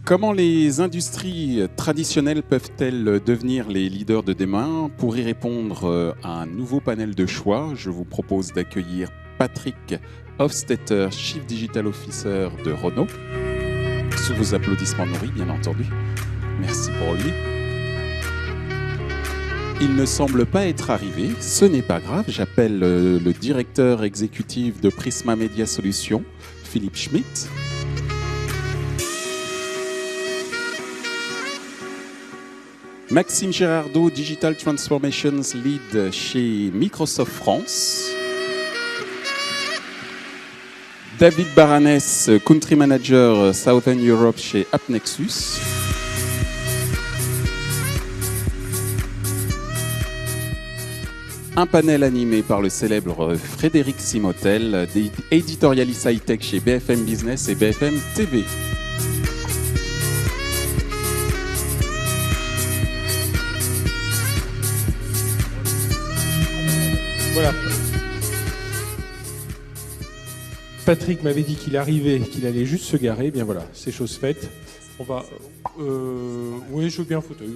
Comment les industries traditionnelles peuvent-elles devenir les leaders de demain? Pour y répondre à un nouveau panel de choix, je vous propose d'accueillir Patrick Hofstetter, Chief Digital Officer de Renault. Sous vos applaudissements nourris, bien entendu. Merci pour lui. Il ne semble pas être arrivé, ce n'est pas grave. J'appelle le directeur exécutif de Prisma Media Solutions, Philippe Schmitt. Maxime Girardot, Digital Transformations Lead chez Microsoft France. David Baranès, Country Manager Southern Europe chez AppNexus. Un panel animé par le célèbre Frédéric Simotel, éditorialiste high-tech chez BFM Business et BFM TV. Voilà. Patrick m'avait dit qu'il arrivait, qu'il allait juste se garer. Bien voilà, c'est chose faite. On va. Oui, je veux bien un fauteuil.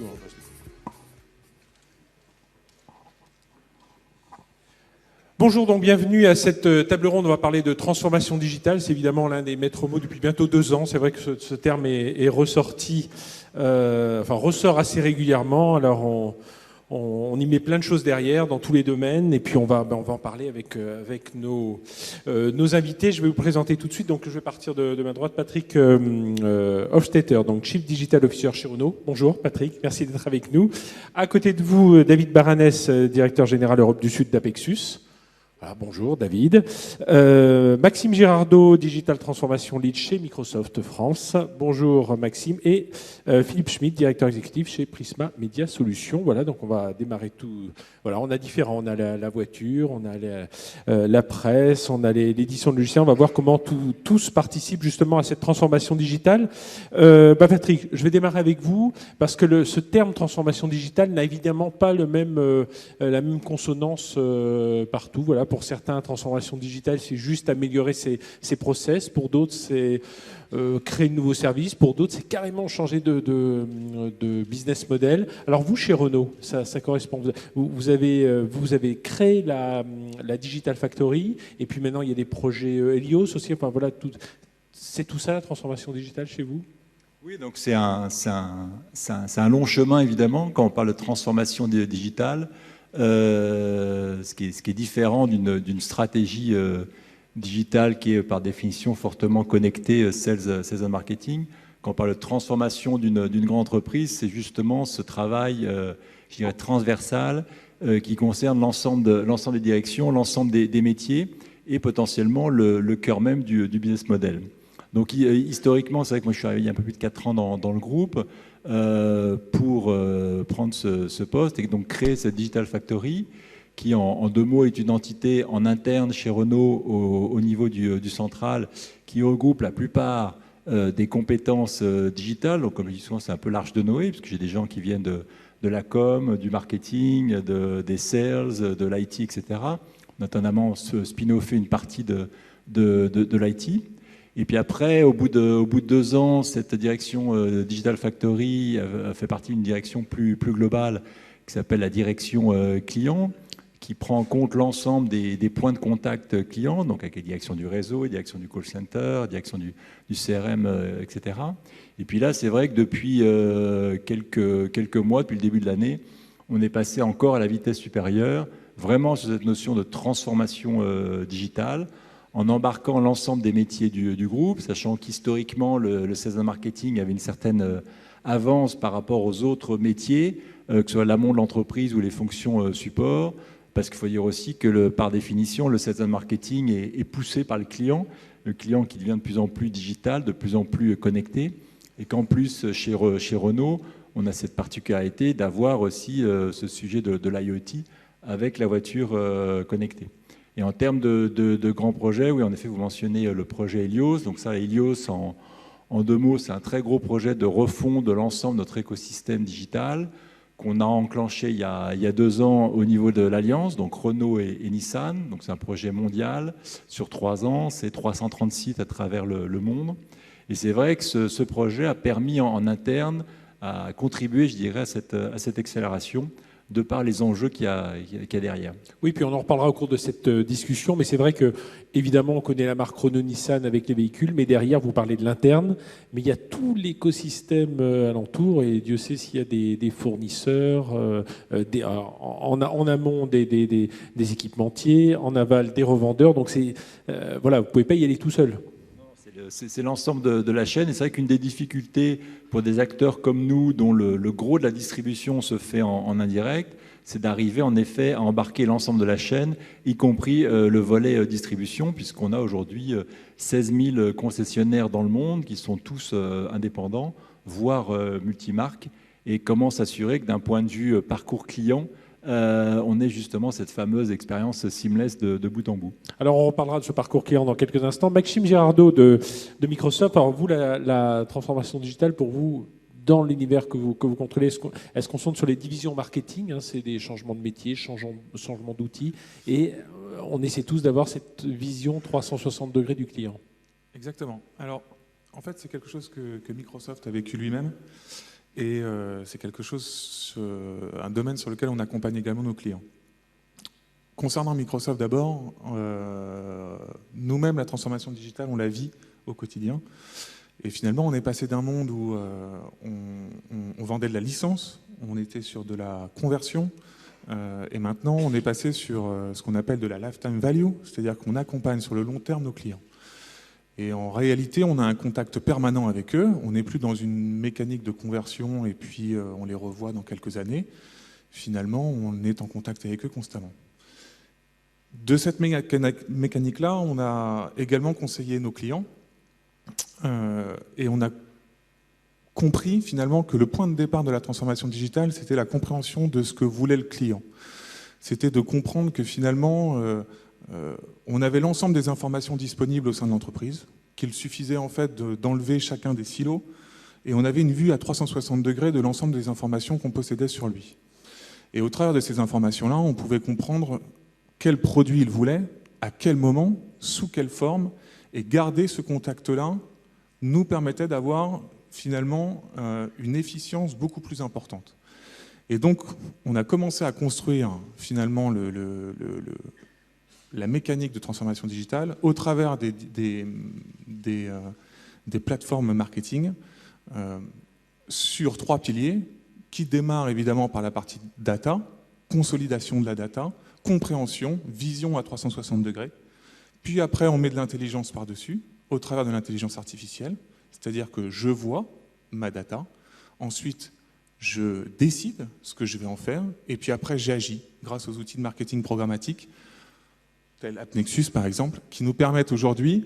Bonjour, donc bienvenue à cette table ronde. On va parler de transformation digitale. C'est évidemment l'un des maîtres mots depuis bientôt 2 ans. C'est vrai que ce terme est ressorti, ressort assez régulièrement. Alors on y met plein de choses derrière dans tous les domaines et puis on va en parler avec nos invités. Je vais vous présenter tout de suite. Donc je vais partir de ma droite, Patrick Hofstetter, donc Chief Digital Officer chez Renault. Bonjour Patrick, merci d'être avec nous. À côté de vous, David Baranès, directeur général Europe du Sud d'Apexus. Voilà, bonjour David. Maxime Girardot, Digital Transformation Lead chez Microsoft France. Bonjour Maxime. Et Philippe Schmitt, directeur exécutif chez Prisma Media Solutions. Voilà, donc on va démarrer tout. Voilà, on a différents. On a la voiture, on a la presse, on a l'édition de logiciels. On va voir comment tous participent justement à cette transformation digitale. Patrick, je vais démarrer avec vous parce que ce terme transformation digitale n'a évidemment pas la même consonance partout. Voilà. Pour certains, transformation digitale, c'est juste améliorer ses process. Pour d'autres, c'est créer de nouveaux services. Pour d'autres, c'est carrément changer de business model. Alors vous, chez Renault, ça correspond. Vous avez créé la Digital Factory, et puis maintenant, il y a des projets Helios aussi. Enfin, voilà, c'est tout ça, la transformation digitale, chez vous? Oui, donc c'est un long chemin, évidemment, quand on parle de transformation digitale. Ce qui est différent d'une stratégie digitale qui est par définition fortement connectée sales and marketing. Quand on parle de transformation d'une grande entreprise, c'est justement ce travail, je dirais, transversal qui concerne l'ensemble des directions, l'ensemble des métiers et potentiellement le cœur même du business model. Donc historiquement, c'est vrai que moi je suis arrivé il y a un peu plus de 4 ans dans le groupe pour prendre ce poste et donc créer cette Digital Factory qui en 2 mots est une entité en interne chez Renault au niveau du central qui regroupe la plupart des compétences digitales. Donc comme je dis souvent, c'est un peu l'arche de Noé parce que j'ai des gens qui viennent de la com, du marketing, des sales, de l'IT, etc. Notamment spin-offer une partie de l'IT. Et puis après, au bout de 2 ans, cette direction Digital Factory a fait partie d'une direction plus globale qui s'appelle la direction client, qui prend en compte l'ensemble des points de contact clients, donc avec les directions du réseau, les directions du call center, les directions du CRM, etc. Et puis là, c'est vrai que depuis quelques mois, depuis le début de l'année, on est passé encore à la vitesse supérieure, vraiment sur cette notion de transformation digitale, en embarquant l'ensemble des métiers du groupe, sachant qu'historiquement, le sales and marketing avait une certaine avance par rapport aux autres métiers, que ce soit l'amont de l'entreprise ou les fonctions support, parce qu'il faut dire aussi que par définition, le sales and marketing est poussé par le client qui devient de plus en plus digital, de plus en plus connecté, et qu'en plus, chez Renault, on a cette particularité d'avoir aussi ce sujet de l'IoT avec la voiture connectée. Et en termes de grands projets, oui, en effet, vous mentionnez le projet Helios. Donc ça, Helios, en 2 mots, c'est un très gros projet de refonte de l'ensemble de notre écosystème digital qu'on a enclenché il y a 2 ans au niveau de l'Alliance, donc Renault et Nissan. Donc c'est un projet mondial sur 3 ans, c'est 330 sites à travers le monde. Et c'est vrai que ce projet a permis en interne à contribuer, je dirais, à cette accélération de par les enjeux qu'il y a derrière. Oui, puis on en reparlera au cours de cette discussion, mais c'est vrai que, évidemment, on connaît la marque Renault-Nissan avec les véhicules, mais derrière, vous parlez de l'interne, mais il y a tout l'écosystème alentour, et Dieu sait s'il y a des fournisseurs, en amont des équipementiers, en aval des revendeurs, donc voilà, vous ne pouvez pas y aller tout seul. C'est l'ensemble de la chaîne, et c'est vrai qu'une des difficultés pour des acteurs comme nous, dont le gros de la distribution se fait en indirect, c'est d'arriver en effet à embarquer l'ensemble de la chaîne, y compris le volet distribution, puisqu'on a aujourd'hui 16 000 concessionnaires dans le monde qui sont tous indépendants, voire multimarques, et comment s'assurer que d'un point de vue parcours client, on ait justement cette fameuse expérience seamless de bout en bout. Alors on reparlera de ce parcours client dans quelques instants. Maxime Girardot de Microsoft, alors vous, la transformation digitale pour vous, dans l'univers que vous contrôlez, est-ce qu'on centre sur les divisions marketing, c'est des changements de métier, changements d'outils, et on essaie tous d'avoir cette vision 360 degrés du client. Exactement. Alors en fait c'est quelque chose que Microsoft a vécu lui-même. Et c'est quelque chose, un domaine sur lequel on accompagne également nos clients. Concernant Microsoft d'abord, nous-mêmes, la transformation digitale, on la vit au quotidien. Et finalement, on est passé d'un monde où on vendait de la licence, on était sur de la conversion, et maintenant, on est passé sur ce qu'on appelle de la lifetime value, c'est-à-dire qu'on accompagne sur le long terme nos clients. Et en réalité, on a un contact permanent avec eux. On n'est plus dans une mécanique de conversion et puis on les revoit dans quelques années. Finalement, on est en contact avec eux constamment. De cette mécanique-là, on a également conseillé nos clients et on a compris finalement que le point de départ de la transformation digitale, c'était la compréhension de ce que voulait le client. C'était de comprendre que finalement, on avait l'ensemble des informations disponibles au sein de l'entreprise, qu'il suffisait en fait d'enlever chacun des silos, et on avait une vue à 360 degrés de l'ensemble des informations qu'on possédait sur lui. Et au travers de ces informations-là, on pouvait comprendre quel produit il voulait, à quel moment, sous quelle forme, et garder ce contact-là nous permettait d'avoir finalement une efficience beaucoup plus importante. Et donc, on a commencé à construire finalement la mécanique de transformation digitale au travers des plateformes marketing sur 3 piliers qui démarrent évidemment par la partie data, consolidation de la data, compréhension, vision à 360 degrés. Puis après, on met de l'intelligence par-dessus au travers de l'intelligence artificielle, c'est-à-dire que je vois ma data, ensuite je décide ce que je vais en faire, et puis après j'agis grâce aux outils de marketing programmatique, tels AppNexus par exemple, qui nous permettent aujourd'hui,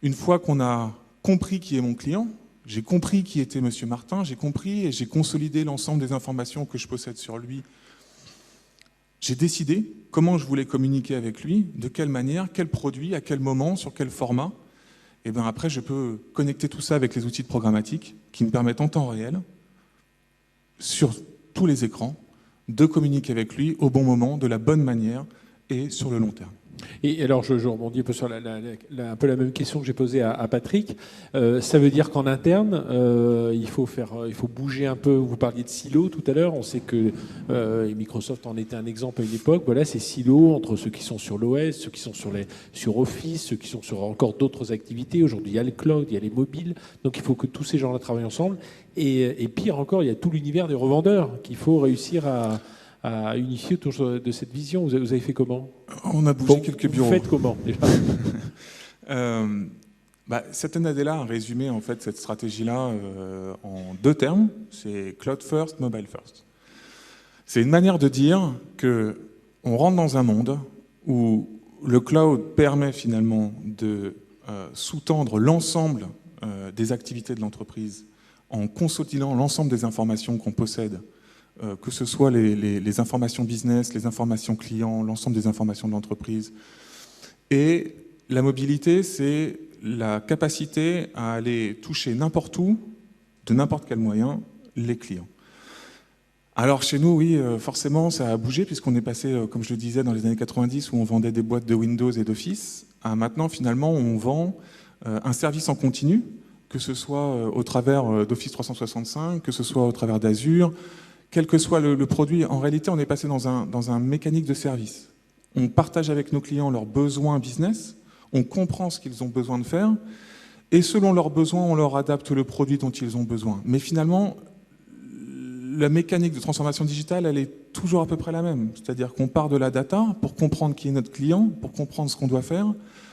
une fois qu'on a compris qui est mon client, j'ai compris qui était Monsieur Martin, j'ai compris et j'ai consolidé l'ensemble des informations que je possède sur lui, j'ai décidé comment je voulais communiquer avec lui, de quelle manière, quel produit, à quel moment, sur quel format. Et bien après, je peux connecter tout ça avec les outils de programmatique qui me permettent en temps réel, sur tous les écrans, de communiquer avec lui au bon moment, de la bonne manière et sur le long terme. Et alors, je rebondis un peu sur un peu la même question que j'ai posée à Patrick. Ça veut dire qu'en interne, il faut bouger un peu. Vous parliez de silos tout à l'heure. On sait que Microsoft en était un exemple à une époque. Voilà, ces silos entre ceux qui sont sur l'OS, ceux qui sont sur Office, ceux qui sont sur encore d'autres activités. Aujourd'hui, il y a le cloud, il y a les mobiles. Donc, il faut que tous ces gens-là travaillent ensemble. Et pire encore, il y a tout l'univers des revendeurs qu'il faut réussir à unifier autour de cette vision. Vous avez fait comment? On a bougé quelques bureaux. Vous faites comment déjà? Cette année-là a résumé en fait cette stratégie-là en 2 termes. C'est cloud first, mobile first. C'est une manière de dire que on rentre dans un monde où le cloud permet finalement de sous-tendre l'ensemble des activités de l'entreprise en consolidant l'ensemble des informations qu'on possède, que ce soit les informations business, les informations clients, l'ensemble des informations de l'entreprise. Et la mobilité, c'est la capacité à aller toucher n'importe où, de n'importe quel moyen, les clients. Alors chez nous, oui, forcément, ça a bougé, puisqu'on est passé, comme je le disais, dans les années 90, où on vendait des boîtes de Windows et d'Office, à maintenant, finalement, on vend un service en continu, que ce soit au travers d'Office 365, que ce soit au travers d'Azure, quel que soit le produit. En réalité, on est passé dans un mécanique de service. On partage avec nos clients leurs besoins business, on comprend ce qu'ils ont besoin de faire, et selon leurs besoins, on leur adapte le produit dont ils ont besoin. Mais finalement, la mécanique de transformation digitale, elle est toujours à peu près la même. C'est-à-dire qu'on part de la data pour comprendre qui est notre client, pour comprendre ce qu'on doit faire.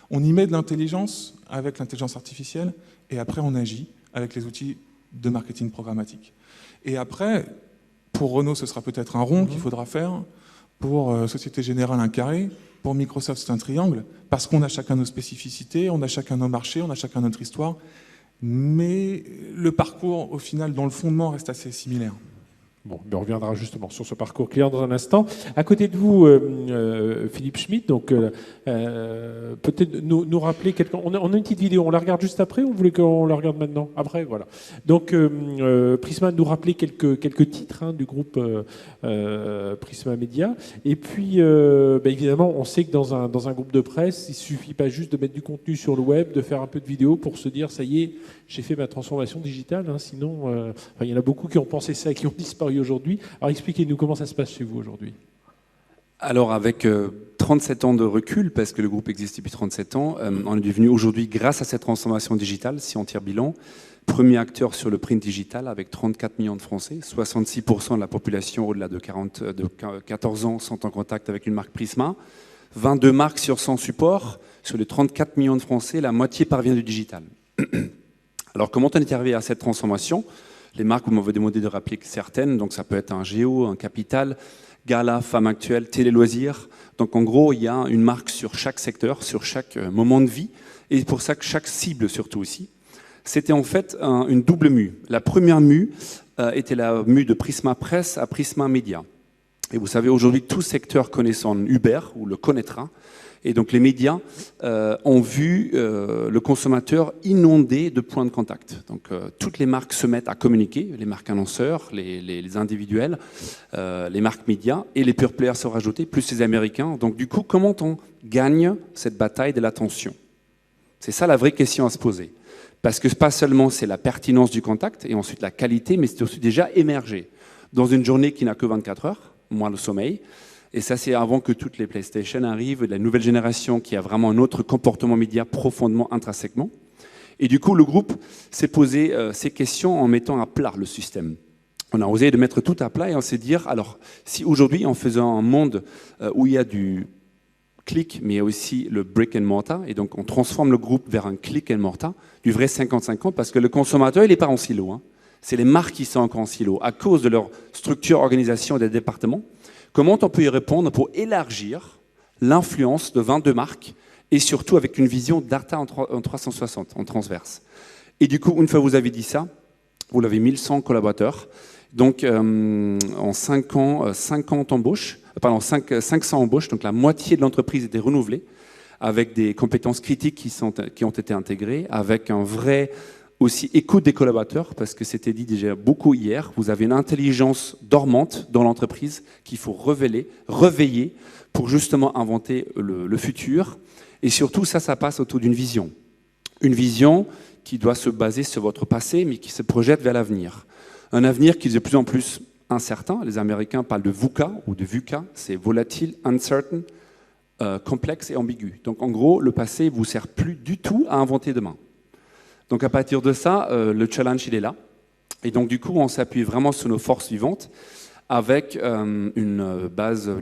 On y met de l'intelligence avec l'intelligence artificielle, et après on agit avec les outils de marketing programmatique. Et après, pour Renault, ce sera peut-être un rond qu'il faudra faire. Pour Société Générale, un carré. Pour Microsoft, c'est un triangle, parce qu'on a chacun nos spécificités, on a chacun nos marchés, on a chacun notre histoire. Mais le parcours, au final, dans le fondement, reste assez similaire. Bon, mais on reviendra justement sur ce parcours client dans un instant. À côté de vous, Philippe Schmitt, donc peut-être nous rappeler quelques... On a une petite vidéo, on la regarde juste après ou vous voulez qu'on la regarde maintenant? Après, voilà. Donc Prisma nous rappeler quelques titres du groupe Prisma Media. Et puis, évidemment, on sait que dans un groupe de presse, il ne suffit pas juste de mettre du contenu sur le web, de faire un peu de vidéo pour se dire, ça y est, j'ai fait ma transformation digitale. Sinon, il y en a beaucoup qui ont pensé ça et qui ont disparu aujourd'hui. Alors expliquez-nous comment ça se passe chez vous aujourd'hui. Alors avec 37 ans de recul, parce que le groupe existe depuis 37 ans, on est devenu aujourd'hui, grâce à cette transformation digitale, si on tire bilan, premier acteur sur le print digital avec 34 millions de Français, 66% de la population au-delà de 14 ans sont en contact avec une marque Prisma, 22 marques sur 100 supports, sur les 34 millions de Français, la moitié parvient du digital. Alors comment on est arrivé à cette transformation ? Les marques, vous m'avez demandé de rappeler certaines, donc ça peut être un Géo, un Capital, Gala, Femme Actuelle, Télé Loisirs. Donc en gros, il y a une marque sur chaque secteur, sur chaque moment de vie, et pour ça que chaque cible surtout aussi. C'était en fait une double mue. La première mue était la mue de Prisma Presse à Prisma Média. Et vous savez, aujourd'hui, tout secteur connaissant Uber, ou le connaîtra, et donc les médias ont vu le consommateur inondé de points de contact. Donc toutes les marques se mettent à communiquer, les marques annonceurs, les individuels, les marques médias, et les pure players sont rajoutés, plus les Américains. Donc du coup, comment on gagne cette bataille de l'attention? C'est ça la vraie question à se poser. Parce que pas seulement c'est la pertinence du contact, et ensuite la qualité, mais c'est aussi déjà émergé. Dans une journée qui n'a que 24 heures, moins le sommeil, et ça, c'est avant que toutes les PlayStation arrivent, la nouvelle génération qui a vraiment un autre comportement média profondément intrinsèquement. Et du coup, le groupe s'est posé ces questions en mettant à plat le système. On a osé de mettre tout à plat et on s'est dit, alors, si aujourd'hui, en faisant un monde où il y a du click, mais aussi le brick and mortar, et donc on transforme le groupe vers un click and mortar, du vrai 50-50, parce que le consommateur, il n'est pas en silo. C'est les marques qui sont encore en silo, à cause de leur structure, organisation des départements. Comment on peut y répondre pour élargir l'influence de 22 marques et surtout avec une vision data en 360, en transverse. Et du coup, une fois que vous avez dit ça, vous l'avez 1100 collaborateurs. Donc, en 5 ans, 500 embauches, donc la moitié de l'entreprise était renouvelée avec des compétences critiques qui ont été intégrées, avec un vrai aussi écoute des collaborateurs, parce que c'était dit déjà beaucoup hier, vous avez une intelligence dormante dans l'entreprise qu'il faut réveiller pour justement inventer le futur. Et surtout, ça passe autour d'une vision. Une vision qui doit se baser sur votre passé, mais qui se projette vers l'avenir. Un avenir qui est de plus en plus incertain. Les Américains parlent de VUCA ou de VUCA, c'est volatile, uncertain, complexe et ambigu. Donc en gros, le passé ne vous sert plus du tout à inventer demain. Donc à partir de ça, le challenge, il est là. Et donc du coup, on s'appuie vraiment sur nos forces vivantes avec une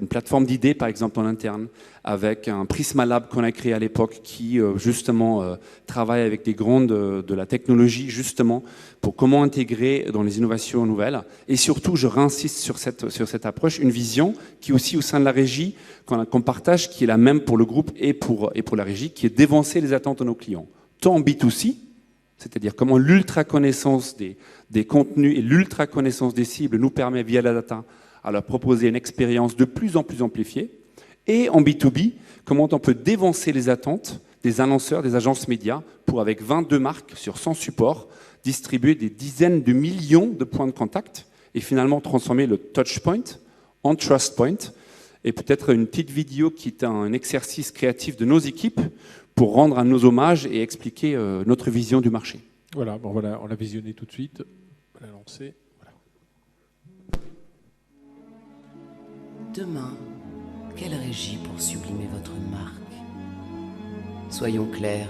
plateforme d'idées, par exemple en interne, avec un Prisma Lab qu'on a créé à l'époque qui, justement, travaille avec des grands de la technologie, justement, pour comment intégrer dans les innovations nouvelles. Et surtout, je réinsiste sur cette approche, une vision qui aussi, au sein de la régie, qu'on partage, qui est la même pour le groupe et pour la régie, qui est d'évancer les attentes de nos clients. Tant en B2C, c'est-à-dire comment l'ultra-connaissance des contenus et l'ultra-connaissance des cibles nous permet, via la data, à leur proposer une expérience de plus en plus amplifiée. Et en B2B, comment on peut dévancer les attentes des annonceurs, des agences médias, pour, avec 22 marques sur 100 supports, distribuer des dizaines de millions de points de contact et finalement transformer le touchpoint en trust point. Et peut-être une petite vidéo qui est un exercice créatif de nos équipes pour rendre à nos hommages et expliquer notre vision du marché. Voilà, bon, voilà, on l'a visionné tout de suite. On l'a lancé. Voilà. Demain, quelle régie pour sublimer votre marque? Soyons clairs,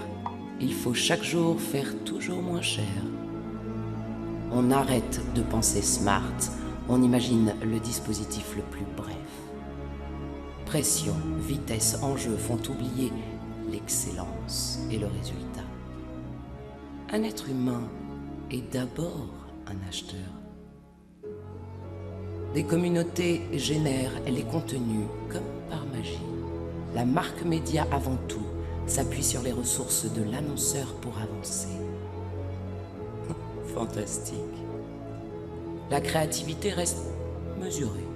il faut chaque jour faire toujours moins cher. On arrête de penser smart, on imagine le dispositif le plus bref. Pression, vitesse, enjeu font oublier l'excellence et le résultat. Un être humain est d'abord un acheteur. Des communautés génèrent les contenus comme par magie. La marque média avant tout s'appuie sur les ressources de l'annonceur pour avancer. Fantastique. La créativité reste mesurée.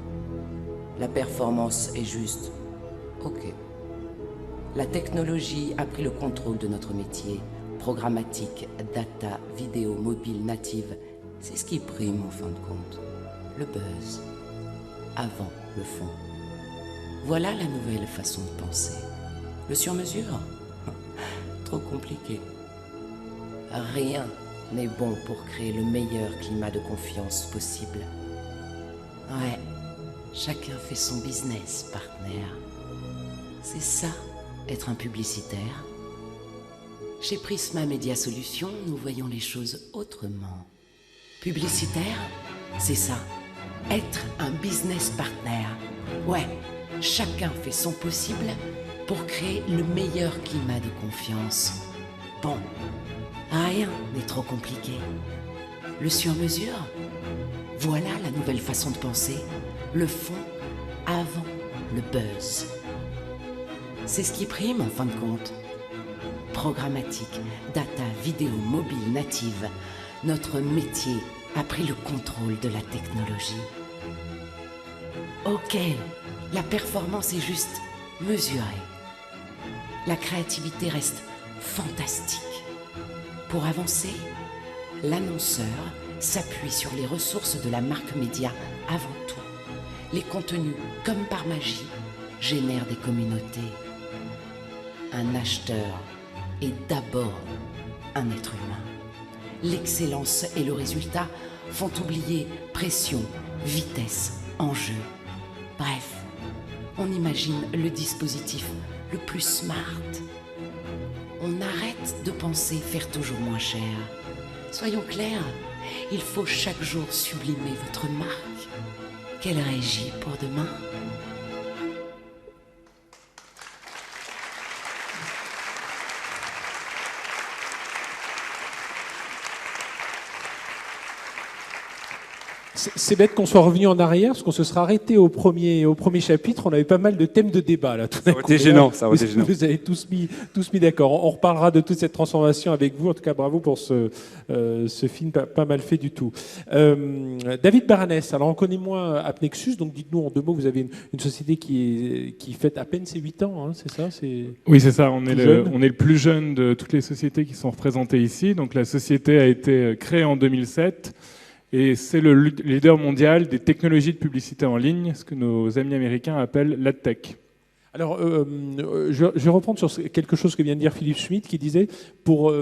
La performance est juste. Ok. La technologie a pris le contrôle de notre métier. Programmatique, data, vidéo, mobile, native. C'est ce qui prime en fin de compte. Le buzz. Avant le fond. Voilà la nouvelle façon de penser. Le sur-mesure? Trop compliqué. Rien n'est bon pour créer le meilleur climat de confiance possible. Ouais, chacun fait son business, partenaire. C'est ça, être un publicitaire. Chez Prisma Media Solutions, nous voyons les choses autrement. Publicitaire, c'est ça, être un business partner. Ouais, chacun fait son possible pour créer le meilleur climat de confiance. Bon, rien n'est trop compliqué. Le sur-mesure, voilà la nouvelle façon de penser. Le fond avant le buzz. C'est ce qui prime en fin de compte. Programmatique, data, vidéo, mobile, native. Notre métier a pris le contrôle de la technologie. Ok, la performance est juste mesurée. La créativité reste fantastique. Pour avancer, l'annonceur s'appuie sur les ressources de la marque média avant tout. Les contenus, comme par magie, génèrent des communautés. Un acheteur est d'abord un être humain. L'excellence et le résultat font oublier pression, vitesse, enjeu. Bref, on imagine le dispositif le plus smart. On arrête de penser faire toujours moins cher. Soyons clairs, il faut chaque jour sublimer votre marque. Quelle régie pour demain ? C'est bête qu'on soit revenu en arrière, parce qu'on se sera arrêté au premier chapitre. On avait pas mal de thèmes de débat là. Ça aurait été gênant. Ça aurait été gênant. Vous avez tous mis d'accord. On reparlera de toute cette transformation avec vous. En tout cas, bravo pour ce film pas mal fait du tout. David Baranès, alors on connaît moins Appnexus, donc dites-nous en deux mots, vous avez une société qui fête à peine ses 8 ans, hein, c'est ça? Oui, c'est ça. On est le plus jeune de toutes les sociétés qui sont représentées ici. Donc la société a été créée en 2007. Et c'est le leader mondial des technologies de publicité en ligne, ce que nos amis américains appellent l'AdTech. Alors, je vais reprendre sur quelque chose que vient de dire Philippe Schmitt, qui disait, pour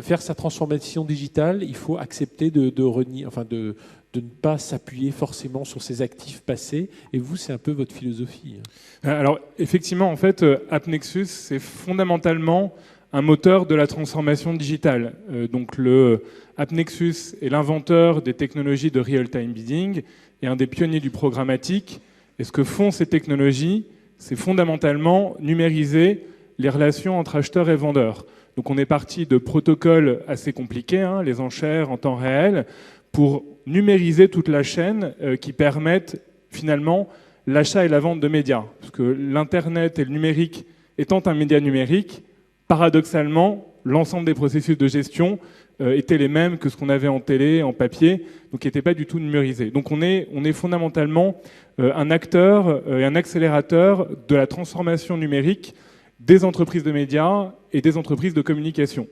faire sa transformation digitale, il faut accepter de ne pas s'appuyer forcément sur ses actifs passés. Et vous, c'est un peu votre philosophie. Alors, effectivement, en fait, Appnexus, c'est fondamentalement un moteur de la transformation digitale. Donc le Appnexus est l'inventeur des technologies de real-time bidding et un des pionniers du programmatique. Et ce que font ces technologies, c'est fondamentalement numériser les relations entre acheteurs et vendeurs. Donc on est parti de protocoles assez compliqués, hein, les enchères en temps réel, pour numériser toute la chaîne qui permettent finalement l'achat et la vente de médias. Parce que l'Internet et le numérique étant un média numérique, paradoxalement, l'ensemble des processus de gestion étaient les mêmes que ce qu'on avait en télé, en papier, donc qui n'étaient pas du tout numérisés. Donc on est fondamentalement un acteur et un accélérateur de la transformation numérique des entreprises de médias et des entreprises de communication.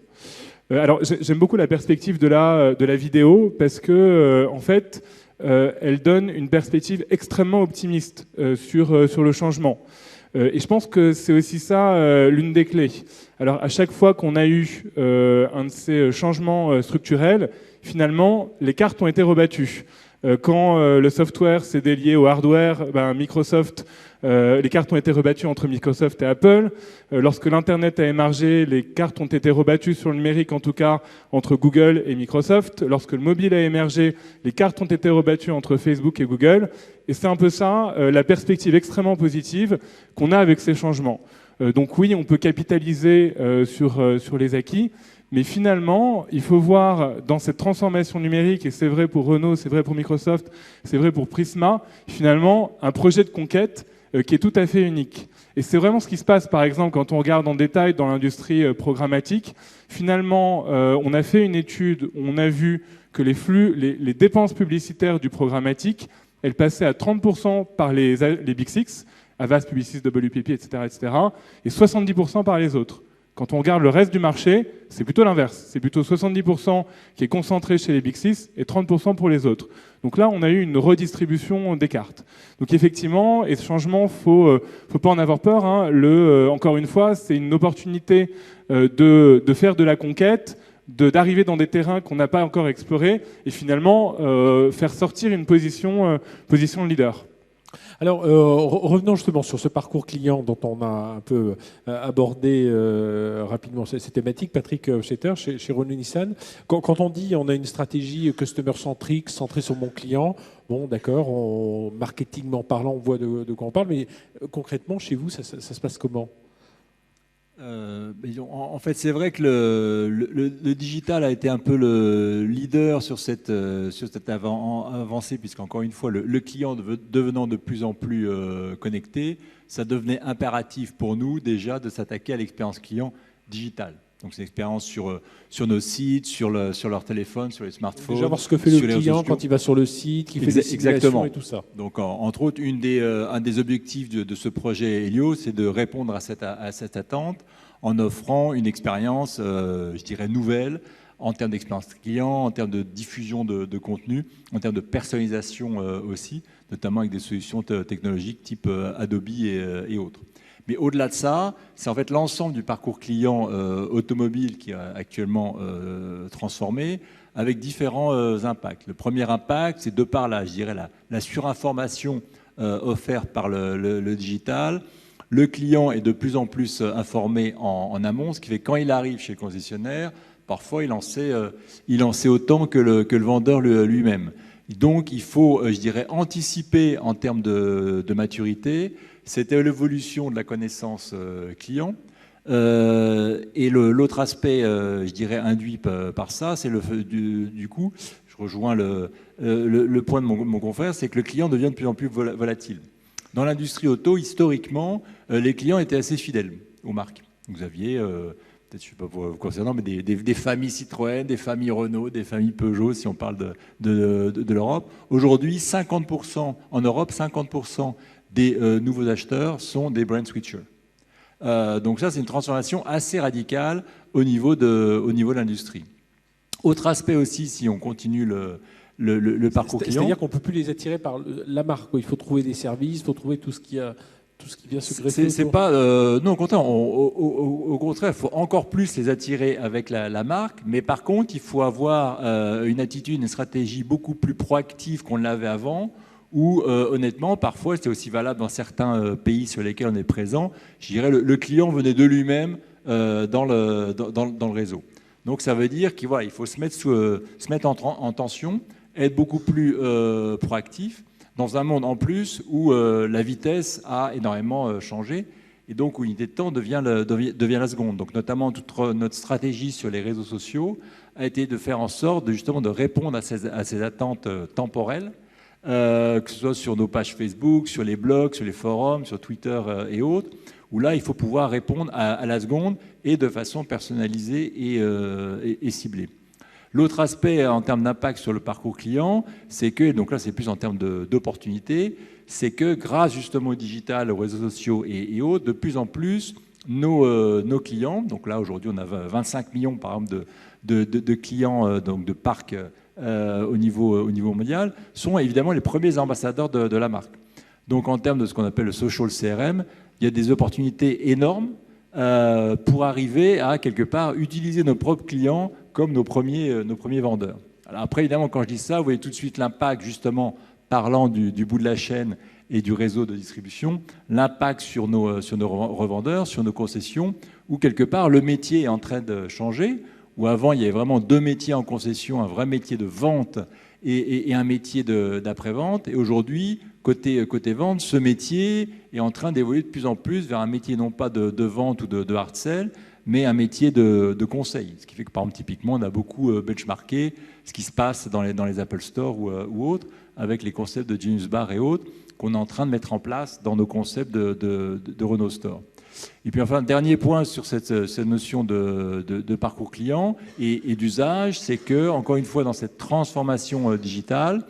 Alors j'aime beaucoup la perspective de la vidéo parce que en fait, elle donne une perspective extrêmement optimiste sur le changement. Et je pense que c'est aussi ça l'une des clés. Alors à chaque fois qu'on a eu un de ces changements structurels, finalement, les cartes ont été rebattues. Quand le software s'est délié au hardware, Microsoft, les cartes ont été rebattues entre Microsoft et Apple. Lorsque l'Internet a émergé, les cartes ont été rebattues sur le numérique, en tout cas entre Google et Microsoft. Lorsque le mobile a émergé, les cartes ont été rebattues entre Facebook et Google. Et c'est un peu ça, la perspective extrêmement positive qu'on a avec ces changements. Donc oui, on peut capitaliser sur les acquis. Mais finalement, il faut voir dans cette transformation numérique, et c'est vrai pour Renault, c'est vrai pour Microsoft, c'est vrai pour Prisma, finalement, un projet de conquête qui est tout à fait unique. Et c'est vraiment ce qui se passe, par exemple, quand on regarde en détail dans l'industrie programmatique. Finalement, on a fait une étude où on a vu que les dépenses publicitaires du programmatique, elles passaient à 30% par les Big Six, Avast, Publicis, WPP, etc., et 70% par les autres. Quand on regarde le reste du marché, c'est plutôt l'inverse. C'est plutôt 70% qui est concentré chez les Big Six et 30% pour les autres. Donc là, on a eu une redistribution des cartes. Donc effectivement, et ce changement, faut pas en avoir peur. Encore une fois, c'est une opportunité de faire de la conquête, d'arriver dans des terrains qu'on n'a pas encore explorés et finalement faire sortir une position de leader. Alors, revenons justement sur ce parcours client dont on a un peu abordé rapidement ces thématiques. Patrick Hofstetter, chez Renault-Nissan, quand on dit on a une stratégie customer-centrique, centrée sur mon client, bon, d'accord, marketingment parlant, on voit de quoi on parle, mais concrètement, chez vous, ça se passe comment ? En fait, c'est vrai que le digital a été un peu le leader sur cette avancée, puisqu'encore une fois, le client devenant de plus en plus connecté, ça devenait impératif pour nous déjà de s'attaquer à l'expérience client digitale. Donc c'est l'expérience sur nos sites, sur leur téléphone, sur les smartphones. Déjà voir ce que fait le client quand il va sur le site, qui fait des simulations et tout ça. Donc entre autres, un des objectifs de ce projet Helio, c'est de répondre à cette attente en offrant une expérience, je dirais, nouvelle en termes d'expérience client, en termes de diffusion de contenu, en termes de personnalisation aussi, notamment avec des solutions technologiques type Adobe et autres. Mais au-delà de ça, c'est en fait l'ensemble du parcours client automobile qui est actuellement transformé avec différents impacts. Le premier impact, c'est de par la surinformation offerte par le digital. Le client est de plus en plus informé en amont, ce qui fait que quand il arrive chez le concessionnaire, parfois il en sait autant que le vendeur lui-même. Donc il faut, anticiper en termes de maturité. C'était l'évolution de la connaissance client. Et l'autre aspect, induit par ça, c'est du coup, je rejoins le point de mon confrère, c'est que le client devient de plus en plus volatile. Dans l'industrie auto, historiquement, les clients étaient assez fidèles aux marques. Vous aviez, peut-être je ne sais pas vous concernant, mais des familles Citroën, des familles Renault, des familles Peugeot, si on parle de l'Europe. Aujourd'hui, 50% en Europe, 50% des nouveaux acheteurs sont des brand switchers. Donc ça, c'est une transformation assez radicale au niveau de l'industrie. Autre aspect aussi, si on continue le parcours client. C'est-à-dire qu'on ne peut plus les attirer par la marque. Il faut trouver des services, il faut trouver tout ce qui vient se greffer. C'est pas, non, au contraire, au contraire, il faut encore plus les attirer avec la marque. Mais par contre, il faut avoir une attitude, une stratégie beaucoup plus proactive qu'on l'avait avant. Où honnêtement, parfois, c'est aussi valable dans certains pays sur lesquels on est présent, je dirais le client venait de lui-même dans le réseau. Donc ça veut dire qu'il faut se mettre en tension, être beaucoup plus proactif, dans un monde en plus où la vitesse a énormément changé, et donc où l'unité de temps devient la seconde. Donc notamment toute notre stratégie sur les réseaux sociaux a été de faire en sorte justement de répondre à ces attentes temporelles, que ce soit sur nos pages Facebook, sur les blogs, sur les forums, sur Twitter et autres, où là, il faut pouvoir répondre à la seconde et de façon personnalisée et ciblée. L'autre aspect en termes d'impact sur le parcours client, c'est que, donc là c'est plus en termes d'opportunités, c'est que grâce justement au digital, aux réseaux sociaux et autres, de plus en plus, nos clients, donc là aujourd'hui on a 25 millions par exemple de clients, donc de parcs au niveau mondial, sont évidemment les premiers ambassadeurs de la marque. Donc en termes de ce qu'on appelle le social CRM, il y a des opportunités énormes pour arriver à, quelque part, utiliser nos propres clients comme nos premiers vendeurs. Alors après, évidemment, quand je dis ça, vous voyez tout de suite l'impact, justement, parlant du bout de la chaîne et du réseau de distribution, l'impact sur nos revendeurs, sur nos concessions, où, quelque part, le métier est en train de changer, où avant, il y avait vraiment 2 métiers en concession, un vrai métier de vente et un métier d'après-vente. Et aujourd'hui, côté vente, ce métier est en train d'évoluer de plus en plus vers un métier non pas de vente ou de hard sell, mais un métier de conseil. Ce qui fait que, par exemple, typiquement, on a beaucoup benchmarké ce qui se passe dans les Apple Store ou autres, avec les concepts de Genius Bar et autres, qu'on est en train de mettre en place dans nos concepts de Renault Store. Et puis enfin, dernier point sur cette notion de parcours client et d'usage, c'est que, encore une fois, dans cette transformation digitale,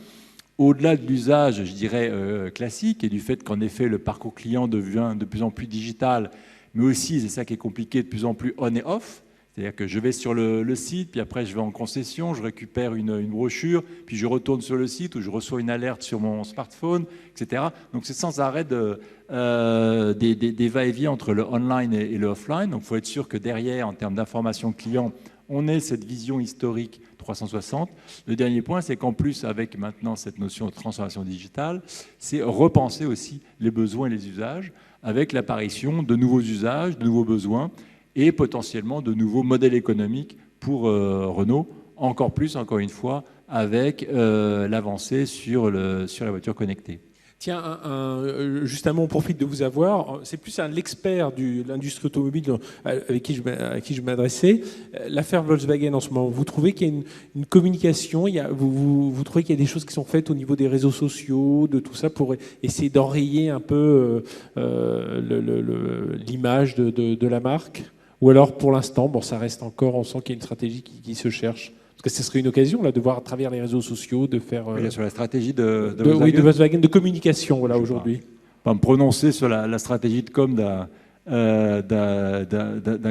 au-delà de l'usage, je dirais, classique, et du fait qu'en effet, le parcours client devient de plus en plus digital, mais aussi, c'est ça qui est compliqué, de plus en plus on et off. C'est-à-dire que je vais sur le site, puis après je vais en concession, je récupère une brochure, puis je retourne sur le site où je reçois une alerte sur mon smartphone, etc. Donc c'est sans arrêt des va-et-vient entre le online et le offline. Donc il faut être sûr que derrière, en termes d'information client, on ait cette vision historique 360. Le dernier point, c'est qu'en plus, avec maintenant cette notion de transformation digitale, c'est repenser aussi les besoins et les usages, avec l'apparition de nouveaux usages, de nouveaux besoins, et potentiellement de nouveaux modèles économiques pour Renault, encore plus, encore une fois, avec l'avancée sur la voiture connectée. Tiens, justement, on profite de vous avoir. C'est plus l'expert de l'industrie automobile avec qui je m'adressais. L'affaire Volkswagen en ce moment, vous trouvez qu'il y a une communication, vous trouvez qu'il y a des choses qui sont faites au niveau des réseaux sociaux, de tout ça, pour essayer d'enrayer un peu l'image de la marque? Ou alors, pour l'instant, bon, ça reste encore, on sent qu'il y a une stratégie qui se cherche. Parce que ce serait une occasion là, de voir à travers les réseaux sociaux, de faire... sur la stratégie de Volkswagen. Oui, de Volkswagen, de communication voilà, aujourd'hui. Pas me prononcer sur la stratégie de com d'un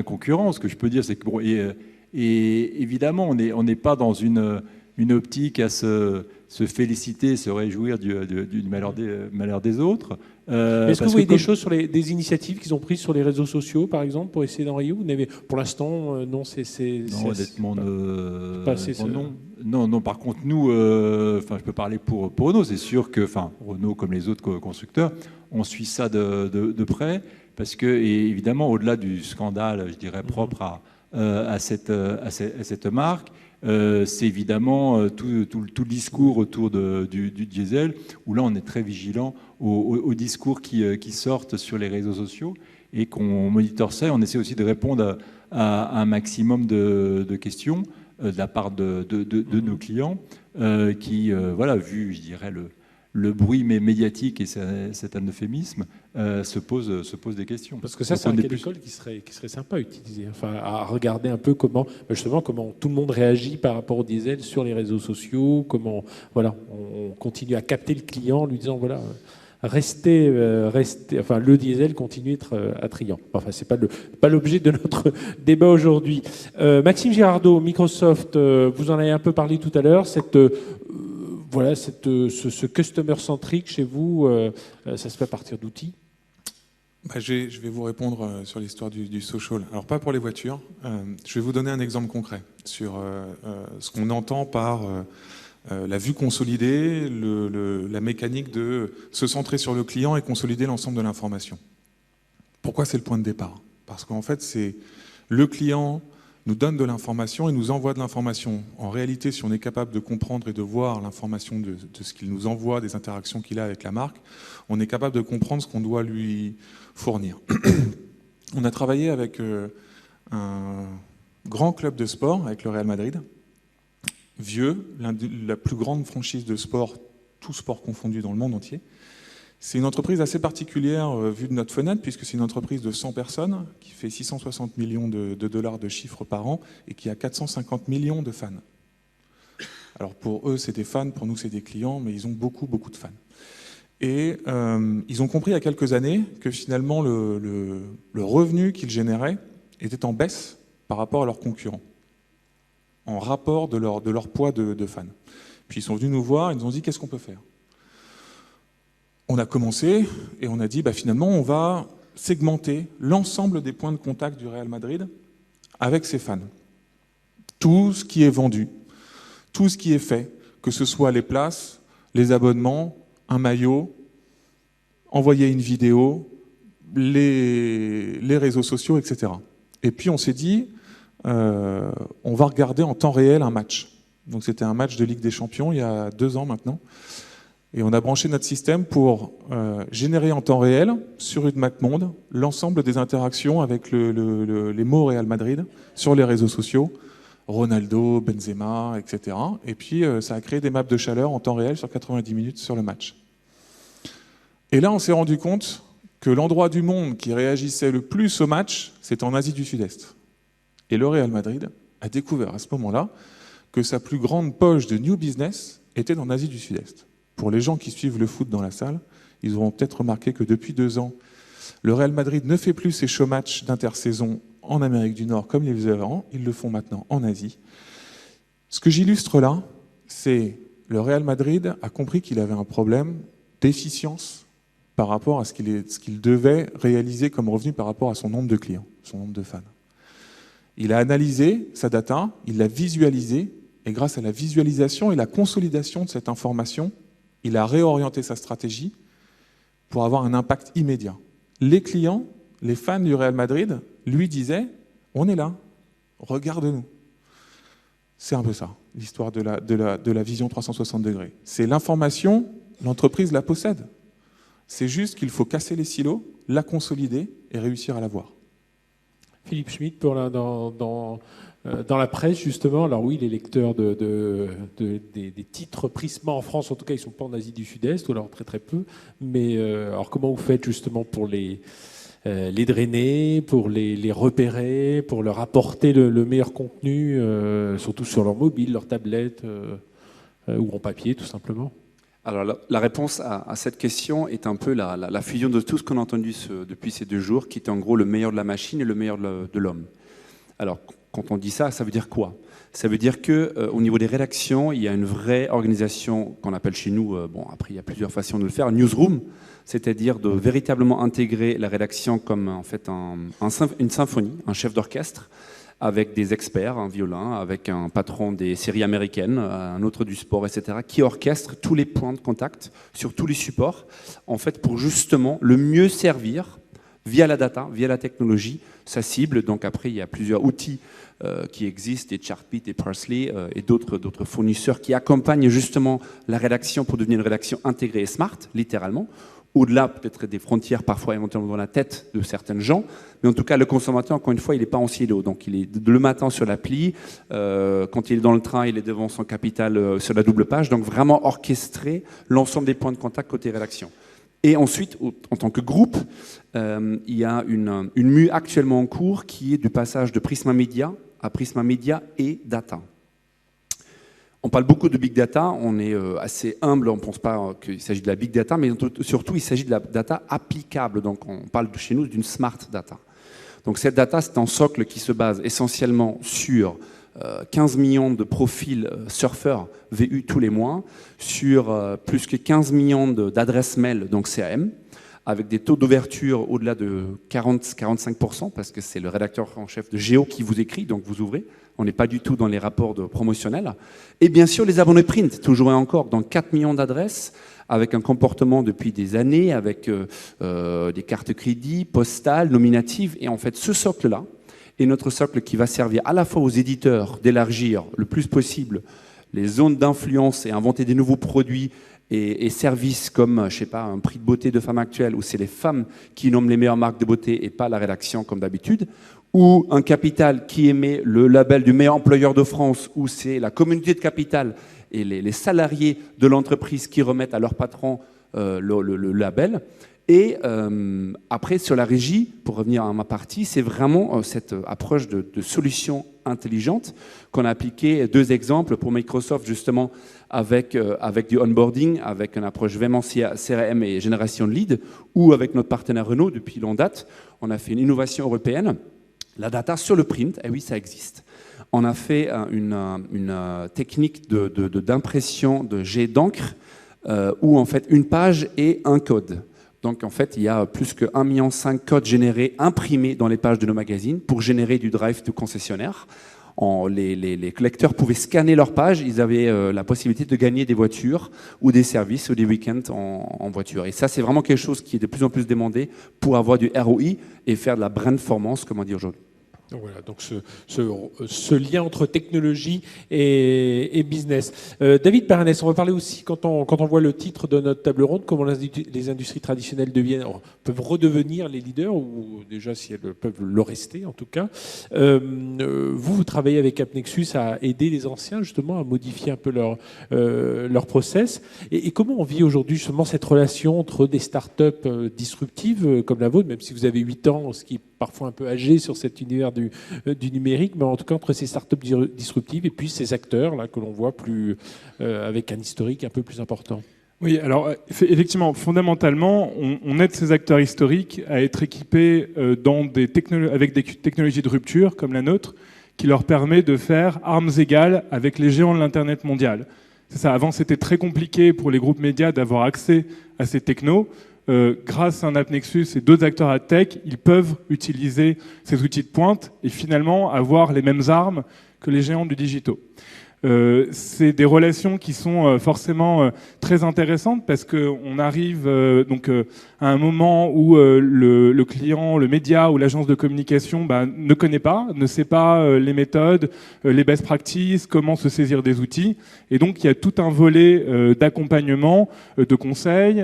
concurrent. Ce que je peux dire, c'est que, bon, et évidemment, on n'est pas dans une optique à se féliciter, se réjouir du malheur des autres. Est-ce que vous voyez des choses sur des initiatives qu'ils ont prises sur les réseaux sociaux, par exemple, pour essayer d'enrayer? Pour l'instant, non, c'est non, honnêtement, non. non. Par contre, nous, je peux parler pour Renault. C'est sûr que, Renault, comme les autres constructeurs, on suit ça de près, parce que, et évidemment, au-delà du scandale, je dirais, propre à cette marque, c'est évidemment tout le discours autour du diesel, où là on est très vigilant aux discours qui sortent sur les réseaux sociaux et qu'on monitore ça. Et on essaie aussi de répondre à un maximum de questions de la part de nos clients qui, vu, je dirais, le bruit médiatique, et c'est un euphémisme, se pose des questions. Parce que ça, c'est un cas d'école qui serait sympa à utiliser, à regarder un peu comment tout le monde réagit par rapport au diesel sur les réseaux sociaux, comment on continue à capter le client en lui disant restez, le diesel continue à être attrayant. Enfin, c'est pas l'objet de notre débat aujourd'hui. Maxime Girardot, Microsoft, vous en avez un peu parlé tout à l'heure, ce customer-centric chez vous, ça se fait à partir d'outils? Je vais vous répondre sur l'histoire du social. Alors, pas pour les voitures. Je vais vous donner un exemple concret sur ce qu'on entend par la vue consolidée, la mécanique de se centrer sur le client et consolider l'ensemble de l'information. Pourquoi c'est le point de départ? Parce qu'en fait, c'est le client nous donne de l'information et nous envoie de l'information. En réalité, si on est capable de comprendre et de voir l'information de ce qu'il nous envoie, des interactions qu'il a avec la marque, on est capable de comprendre ce qu'on doit lui fournir. On a travaillé avec un grand club de sport, avec le Real Madrid, vieux, la plus grande franchise de sport, tout sport confondu dans le monde entier. C'est une entreprise assez particulière vue de notre fenêtre, puisque c'est une entreprise de 100 personnes qui fait 660 millions de dollars de chiffre par an et qui a 450 millions de fans. Alors pour eux, c'est des fans, pour nous, c'est des clients, mais ils ont beaucoup, beaucoup de fans. Et ils ont compris il y a quelques années que finalement, le revenu qu'ils généraient était en baisse par rapport à leurs concurrents, en rapport de leur poids de fans. Puis ils sont venus nous voir, ils nous ont dit « qu'est-ce qu'on peut faire ?» On a commencé et on a dit finalement on va segmenter l'ensemble des points de contact du Real Madrid avec ses fans. Tout ce qui est vendu, tout ce qui est fait, que ce soit les places, les abonnements, un maillot, envoyer une vidéo, les réseaux sociaux, etc. Et puis on s'est dit, on va regarder en temps réel un match. Donc c'était un match de Ligue des Champions il y a 2 ans maintenant. Et on a branché notre système pour générer en temps réel, sur une map monde, l'ensemble des interactions avec les mots Real Madrid sur les réseaux sociaux, Ronaldo, Benzema, etc. Et puis ça a créé des maps de chaleur en temps réel sur 90 minutes sur le match. Et là, on s'est rendu compte que l'endroit du monde qui réagissait le plus au match, c'est en Asie du Sud-Est. Et le Real Madrid a découvert à ce moment-là que sa plus grande poche de new business était en Asie du Sud-Est. Pour les gens qui suivent le foot dans la salle, ils auront peut-être remarqué que depuis 2 ans, le Real Madrid ne fait plus ses show matchs d'intersaison en Amérique du Nord comme ils le faisaient avant, ils le font maintenant en Asie. Ce que j'illustre là, c'est le Real Madrid a compris qu'il avait un problème d'efficience par rapport à ce qu'il devait réaliser comme revenu par rapport à son nombre de clients, son nombre de fans. Il a analysé sa data, il l'a visualisé, et grâce à la visualisation et la consolidation de cette information, il a réorienté sa stratégie pour avoir un impact immédiat. Les clients, les fans du Real Madrid, lui disaient « On est là, regarde-nous ». C'est un peu ça, l'histoire de la vision 360 degrés. C'est l'information, l'entreprise la possède. C'est juste qu'il faut casser les silos, la consolider et réussir à la voir. Philippe Schmitt, dans la presse, justement, alors oui, les lecteurs des titres Prisma en France, en tout cas, ils ne sont pas en Asie du Sud-Est, ou alors très très peu. Mais alors comment vous faites justement pour les drainer, pour les repérer, pour leur apporter le meilleur contenu, surtout sur leur mobile, leur tablette, ou en papier, tout simplement? Alors la réponse à cette question est un peu la fusion de tout ce qu'on a entendu depuis ces 2 jours, qui est en gros le meilleur de la machine et le meilleur de l'homme. Alors quand on dit ça, ça veut dire quoi? Ça veut dire qu'au niveau des rédactions, il y a une vraie organisation qu'on appelle chez nous, après il y a plusieurs façons de le faire, newsroom, c'est-à-dire de véritablement intégrer la rédaction comme en fait une symphonie, un chef d'orchestre, avec des experts, un violin, avec un patron des séries américaines, un autre du sport, etc., qui orchestre tous les points de contact sur tous les supports, en fait, pour justement le mieux servir, via la data, via la technologie, sa cible. Donc après, il y a plusieurs outils qui existent, des Chartbeat, des Parsley et d'autres fournisseurs qui accompagnent justement la rédaction pour devenir une rédaction intégrée et smart, littéralement, au-delà peut-être des frontières parfois éventuellement dans la tête de certaines gens, mais en tout cas le consommateur, encore une fois, il n'est pas en silo, donc il est le matin sur l'appli, quand il est dans le train, il est devant son capital sur la double page, donc vraiment orchestrer l'ensemble des points de contact côté rédaction. Et ensuite, en tant que groupe, il y a une mue actuellement en cours qui est du passage de Prisma Media à Prisma Media et Data. On parle beaucoup de big data, on est assez humble, on ne pense pas qu'il s'agit de la big data, mais surtout il s'agit de la data applicable. Donc on parle chez nous d'une smart data. Donc cette data, c'est un socle qui se base essentiellement sur 15 millions de profils surfeurs VU tous les mois, sur plus que 15 millions d'adresses mail, donc CRM, avec des taux d'ouverture au-delà de 40-45%, parce que c'est le rédacteur en chef de Géo qui vous écrit, donc vous ouvrez. On n'est pas du tout dans les rapports promotionnels. Et bien sûr, les abonnés print, toujours et encore, dans 4 millions d'adresses, avec un comportement depuis des années, avec des cartes crédit, postales, nominatives. Et en fait, ce socle-là est notre socle qui va servir à la fois aux éditeurs d'élargir le plus possible les zones d'influence et inventer des nouveaux produits et services comme, je sais pas, un prix de beauté de femmes actuelles, où c'est les femmes qui nomment les meilleures marques de beauté et pas la rédaction comme d'habitude, ou un Capital qui émet le label du meilleur employeur de France, où c'est la communauté de Capital et les salariés de l'entreprise qui remettent à leur patron le label. Et après, sur la régie, pour revenir à ma partie, c'est vraiment cette approche de solution intelligente qu'on a appliqué. 2 exemples pour Microsoft, justement, avec du onboarding, avec une approche vraiment CRM et génération de leads, ou avec notre partenaire Renault, depuis longue date, on a fait une innovation européenne. La data sur le print, eh oui, ça existe. On a fait une technique d'impression de jet d'encre où en fait une page est un code. Donc en fait, il y a plus que 1,5 million de codes générés, imprimés dans les pages de nos magazines pour générer du drive de concessionnaire. Les lecteurs pouvaient scanner leur page, ils avaient la possibilité de gagner des voitures ou des services ou des week-ends en voiture. Et ça, c'est vraiment quelque chose qui est de plus en plus demandé pour avoir du ROI et faire de la brandformance, comme on dit aujourd'hui. Donc voilà, donc ce lien entre technologie et business. David Paranès, on va parler aussi, quand on voit le titre de notre table ronde, comment les industries traditionnelles peuvent redevenir les leaders, ou déjà si elles peuvent le rester en tout cas. Vous travaillez avec AppNexus à aider les anciens justement à modifier un peu leur process. Et comment on vit aujourd'hui justement cette relation entre des startups disruptives comme la vôtre, même si vous avez 8 ans, ce qui est parfois un peu âgé sur cet univers du numérique, mais en tout cas entre ces startups disruptives et puis ces acteurs là que l'on voit avec un historique un peu plus important. Oui, alors effectivement, fondamentalement, on aide ces acteurs historiques à être équipés avec des technologies de rupture comme la nôtre, qui leur permet de faire armes égales avec les géants de l'Internet mondial. C'est ça. Avant, c'était très compliqué pour les groupes médias d'avoir accès à ces technos. Grâce à un AppNexus et d'autres acteurs à tech, ils peuvent utiliser ces outils de pointe et finalement avoir les mêmes armes que les géants du digital. C'est des relations qui sont forcément très intéressantes parce qu'on arrive à un moment où le client, le média ou l'agence de communication ne connaît pas, ne sait pas les méthodes, les best practices, comment se saisir des outils. Et donc, il y a tout un volet d'accompagnement, de conseils,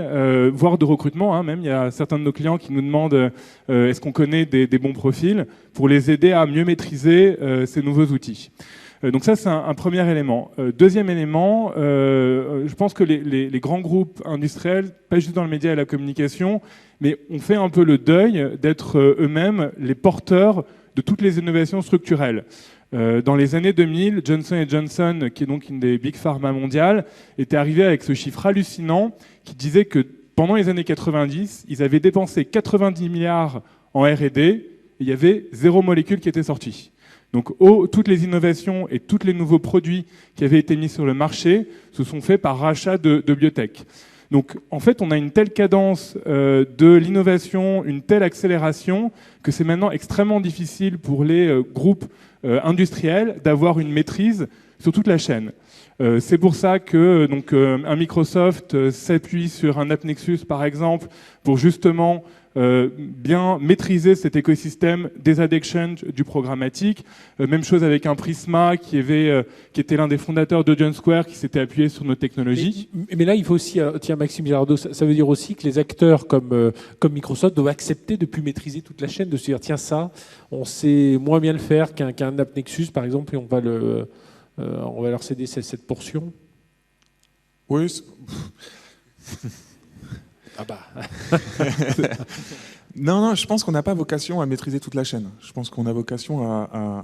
voire de recrutement. Même, il y a certains de nos clients qui nous demandent est-ce qu'on connaît des bons profils pour les aider à mieux maîtriser ces nouveaux outils. Donc ça, c'est un premier élément. Deuxième élément, je pense que les grands groupes industriels, pas juste dans le média et la communication, mais on fait un peu le deuil d'être eux-mêmes les porteurs de toutes les innovations structurelles. Dans les années 2000, Johnson & Johnson, qui est donc une des big pharma mondiales, était arrivé avec ce chiffre hallucinant qui disait que pendant les années 90, ils avaient dépensé 90 milliards en R&D et il y avait 0 molécule qui était sortie. Donc toutes les innovations et tous les nouveaux produits qui avaient été mis sur le marché se sont faits par rachat de biotech. Donc en fait, on a une telle cadence de l'innovation, une telle accélération que c'est maintenant extrêmement difficile pour les groupes industriels d'avoir une maîtrise sur toute la chaîne. C'est pour ça que un Microsoft s'appuie sur un AppNexus par exemple pour justement bien maîtriser cet écosystème des ad exchange du programmatique. Même chose avec un Prisma qui était l'un des fondateurs de John Square qui s'était appuyé sur nos technologies. Mais là, il faut aussi, tiens Maxime Girardot, ça veut dire aussi que les acteurs comme Microsoft doivent accepter de ne plus maîtriser toute la chaîne, de se dire tiens ça, on sait moins bien le faire qu'un AppNexus par exemple et on va leur céder cette portion. Oui. Ah bah. Non, je pense qu'on n'a pas vocation à maîtriser toute la chaîne. Je pense qu'on a vocation à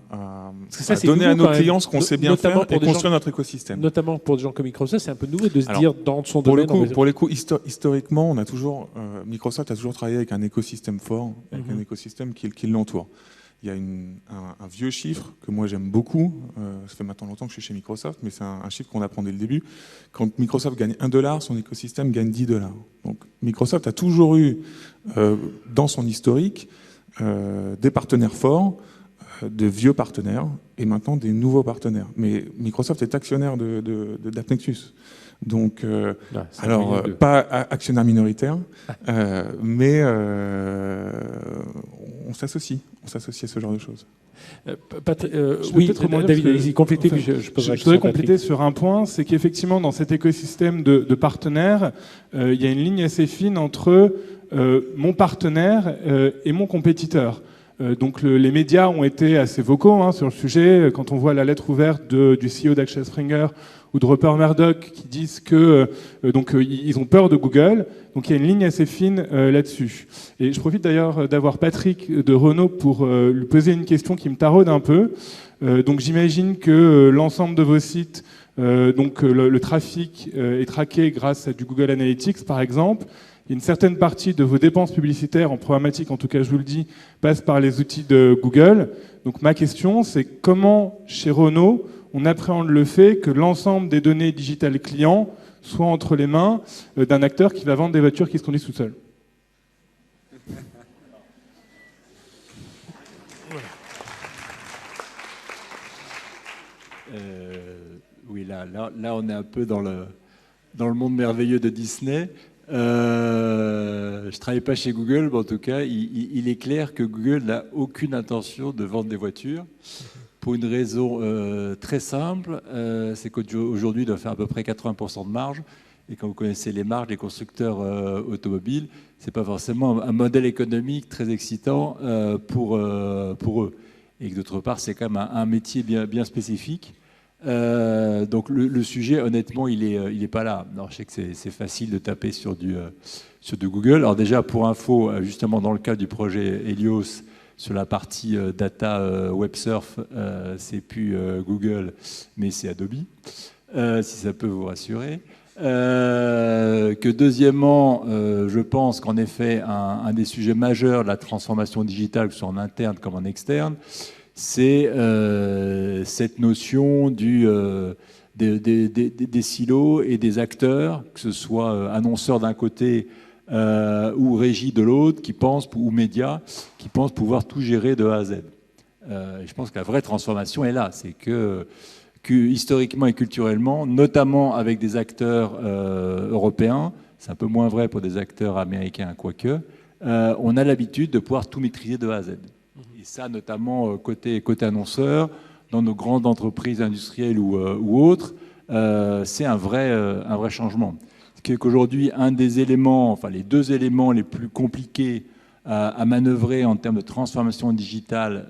donner nouveau, à nos clients ce qu'on sait bien faire et construire notre écosystème. Notamment pour des gens comme Microsoft, c'est un peu nouveau de se dire dans son domaine. Pour les coups, historiquement, Microsoft a toujours travaillé avec un écosystème fort, avec un écosystème qui l'entoure. Il y a un vieux chiffre que moi j'aime beaucoup, ça fait maintenant longtemps que je suis chez Microsoft, mais c'est un chiffre qu'on apprend dès le début. Quand Microsoft gagne $1, son écosystème gagne $10. Donc Microsoft a toujours eu, dans son historique, des partenaires forts, de vieux partenaires, et maintenant des nouveaux partenaires. Mais Microsoft est actionnaire d'AppNexus. Donc, pas actionnaire minoritaire, mais on s'associe à ce genre de choses. Oui, David, allez-y, complétez, puis je poserai la question. Je voudrais compléter sur un point, c'est qu'effectivement, dans cet écosystème de partenaires, il y a une ligne assez fine entre mon partenaire et mon compétiteur. Donc les médias ont été assez vocaux sur le sujet. Quand on voit la lettre ouverte du CEO d'Axel Springer ou de Rupert Murdoch qui disent que ils ont peur de Google. Donc il y a une ligne assez fine là-dessus. Et je profite d'ailleurs d'avoir Patrick de Renault pour lui poser une question qui me taraude un peu. Donc j'imagine que l'ensemble de vos sites, le trafic est traqué grâce à du Google Analytics par exemple. Une certaine partie de vos dépenses publicitaires en programmatique, en tout cas je vous le dis, passe par les outils de Google. Donc ma question, c'est comment chez Renault on appréhende le fait que l'ensemble des données digitales clients soient entre les mains d'un acteur qui va vendre des voitures qui se conduisent tout seul. Oui, là, on est un peu dans le monde merveilleux de Disney. Je ne travaille pas chez Google, mais en tout cas, il est clair que Google n'a aucune intention de vendre des voitures pour une raison très simple. C'est qu'aujourd'hui, il doit faire à peu près 80% de marge. Et quand vous connaissez les marges des constructeurs automobiles, ce n'est pas forcément un modèle économique très excitant pour eux. Et que d'autre part, c'est quand même un métier bien spécifique. Donc le sujet, honnêtement, il est pas là. Alors, je sais que c'est facile de taper sur du Google. Alors déjà, pour info, justement dans le cadre du projet Helios, sur la partie data web surf, c'est plus Google, mais c'est Adobe, si ça peut vous rassurer. Que deuxièmement, je pense qu'en effet, un des sujets majeurs de la transformation digitale, que ce soit en interne comme en externe, c'est cette notion des silos et des acteurs, que ce soit annonceurs d'un côté ou régie de l'autre, ou médias, qui pensent pouvoir tout gérer de A à Z. Je pense que la vraie transformation est là, c'est que historiquement et culturellement, notamment avec des acteurs européens, c'est un peu moins vrai pour des acteurs américains, quoique, on a l'habitude de pouvoir tout maîtriser de A à Z. Et ça, notamment côté annonceur, dans nos grandes entreprises industrielles ou autres, c'est un vrai changement. Ce qu'aujourd'hui, les deux éléments les plus compliqués à manœuvrer en termes de transformation digitale